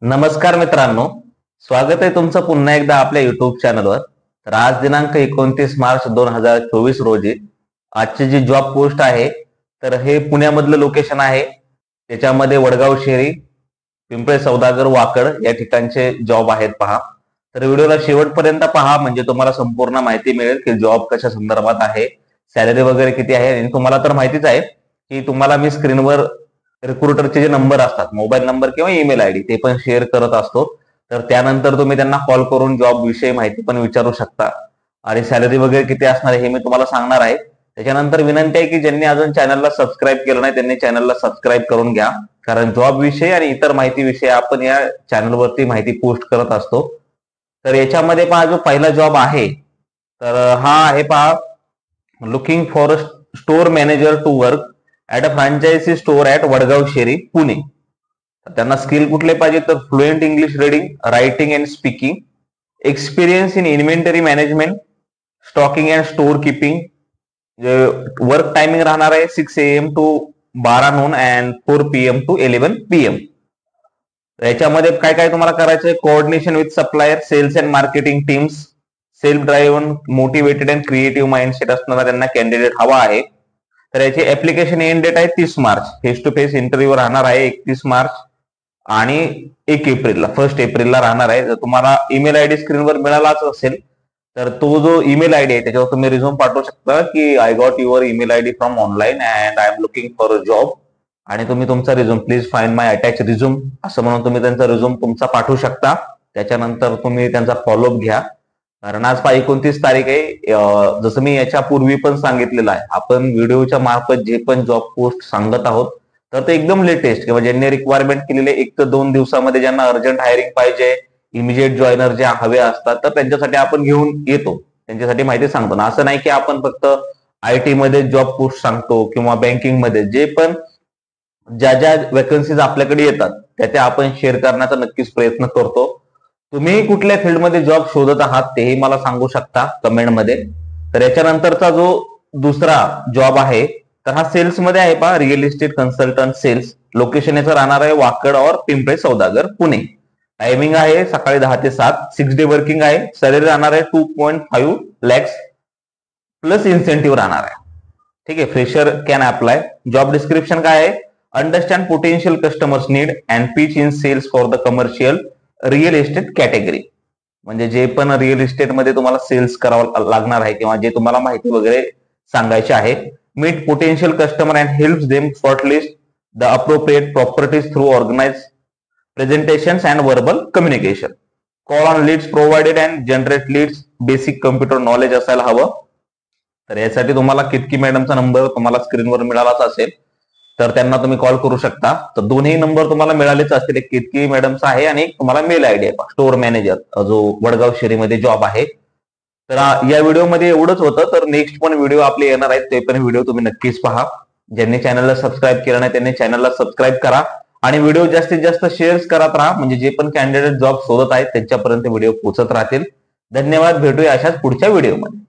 नमस्कार मित्रांनो, स्वागत आहे तुमचं पुन्हा एकदा आपल्या युट्यूब चॅनलवर। तर आज दिनांक 29 मार्च 2024 रोजी आजची जी जॉब पोस्ट आहे तर हे पुण्यामधलं लोकेशन आहे। त्याच्यामध्ये वडगाव शेरी, पिंपळे सौदागर, वाकड या ठिकाणचे जॉब आहेत पहा। तर व्हिडिओला शेवटपर्यंत पहा म्हणजे तुम्हाला संपूर्ण माहिती मिळेल की जॉब कशा संदर्भात आहे, सॅलरी वगैरे किती आहे। आणि तुम्हाला तर माहितीच आहे की तुम्हाला मी स्क्रीनवर रिक्रुटरचे जे नंबर असतात, मोबाईल नंबर किंवा ईमेल आयडी, ते पण शेअर करत असतो। तर त्यानंतर तुम्ही त्यांना कॉल करून जॉब विषयी माहिती पण विचारू शकता आणि सॅलरी वगैरे किती असणार हे मी तुम्हाला सांगणार आहे। त्याच्यानंतर विनंती आहे की ज्यांनी अजून चॅनलला सबस्क्राईब केलं नाही त्यांनी चॅनलला सबस्क्राईब करून घ्या, कारण जॉब विषयी आणि इतर माहिती विषयी आपण या चॅनलवरती माहिती पोस्ट करत असतो। तर याच्यामध्ये पहा, जो पहिला जॉब आहे तर हा आहे पहा, looking for a store manager to work at a franchise store at Vadgaon Sheri, Pune. त्यांना स्किल कुठले पाहिजे तर fluent English reading, writing and speaking, experience in inventory management, stocking and store keeping. Work timing राहणार आहे 6 AM to 12 noon and 4 PM to 11 PM। याच्यामध्ये काय काय तुम्हाला करायचं आहे, coordination with supplier, sales and marketing teams, self driven, motivated and creative mindset असणारा त्यांना कॅन्डिडेट हवा आहे। तर याची ऍप्लिकेशन एंड डेट आहे 30 March, face to face interview राहणार आहे 31 मार्च आणि 1 एप्रिलला, 1 एप्रिलला राहणार आहे। जर तुम्हाला ईमेल आयडी स्क्रीनवर मिळालाच असेल तर तो जो ईमेल आयडी आहे त्याच्यावर तुम्ही रिझ्यूम पाठवू शकता की I got your email ID from online and I am looking for a job, आणि तुम्ही तुमचा resume, please find my attach resume असं म्हणून तुम्ही त्यांचा रिझ्यूम तुमचा पाठवू शकता। त्याच्यानंतर तुम्ही त्यांचा फॉलोअप घ्या, कारण आज 29 तारीख आहे। जसं मी याच्या पूर्वी पण सांगितलेलं आहे, आपण व्हिडिओच्या मार्फत जे पण जॉब पोस्ट सांगत आहोत तर ते एकदम लेटेस्ट किंवा ज्यांनी रिक्वायरमेंट केलेले 1 ते 2 दिवसामध्ये, ज्यांना अर्जंट हायरिंग पाहिजे, इमिजिएट जॉईनर जे हवे असतात, तर त्यांच्यासाठी आपण घेऊन येतो, त्यांच्यासाठी माहिती सांगतो ना। असं नाही की आपण फक्त IT मध्ये जॉब पोस्ट सांगतो किंवा बँकिंग मध्ये, जे पण ज्या ज्या वेकन्सीज आपल्याकडे येतात त्या आपण शेअर करण्याचा नक्कीच प्रयत्न करतो। तुम्ही कुठल्या फील्डमध्ये जॉब शोधत आहात तेही मला सांगू शकता कमेंटमध्ये। तर याच्यानंतरचा जो दुसरा जॉब आहे तर हा सेल्स मध्ये आहे पहा, real estate consultant sales. Location याचं राहणार आहे वाकड और पिंपळे सौदागर, पुणे। टायमिंग आहे सकाळी 10 ते 7, 6 डे वर्किंग आहे। सॅलरी राहणार आहे 2.5 lakhs प्लस इन्सेंटिव्ह राहणार आहे। ठीक आहे, fresher can apply. Job description काय आहे, understand potential customers need and pitch in sales for the commercial real estate category. म्हणजे जे पण रिअल इस्टेट मध्ये तुम्हाला सेल्स करावं लागणार आहे किंवा जे तुम्हाला माहिती वगैरे सांगायची आहे। Meet potential customer and helps them shortlist the appropriate properties through organise presentations and verbal communication. Call on leads provided and generate leads, basic computer knowledge असायला हवं। तर यासाठी तुम्हाला केतकी मॅडमचा नंबर तुम्हाला स्क्रीनवर मिळालाच असेल, तर त्यांना तुम्ही कॉल करू शकता। तर दोन्ही नंबर तुम्हाला मिळालेच असतील, एक केतकी मॅडमचा आहे आणि एक तुम्हाला मेल आयडी आहे स्टोर मॅनेजर, जो वडगाव शेरीमध्ये जॉब आहे। तर या व्हिडिओमध्ये एवढंच होतं। तर नेक्स्ट पण व्हिडिओ आपले येणार आहेत, ते पण व्हिडिओ तुम्ही नक्कीच पहा। ज्यांनी चॅनलला सबस्क्राईब केलं नाही त्यांनी चॅनलला सबस्क्राईब करा आणि व्हिडिओ जास्तीत जास्त शेअर करत राहा, म्हणजे जे पण कॅन्डिडेट जॉब शोधत आहेत त्यांच्यापर्यंत व्हिडिओ पोहोचत राहतील। धन्यवाद, भेटूया अशाच पुढच्या व्हिडिओमध्ये।